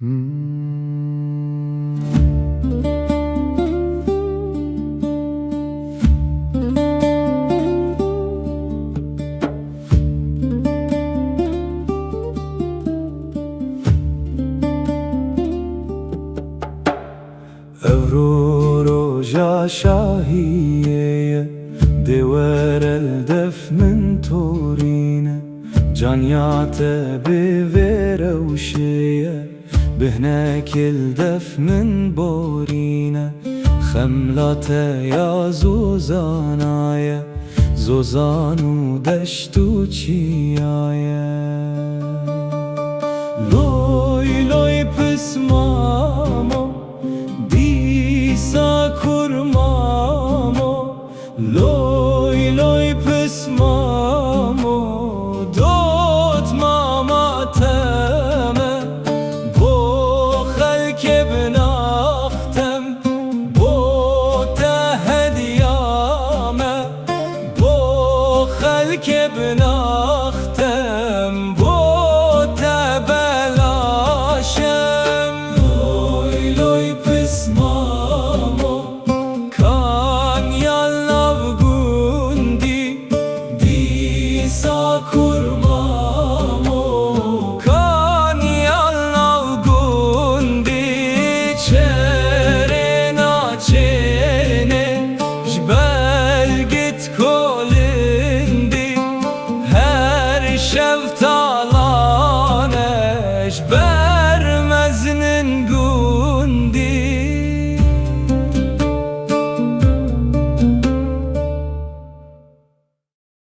Evruroja şahiyeye dever el def min torine Canyate bi verevşeye Bihnek el def min borine Xemlate ya zozanaye Zozanu deştu çiyaye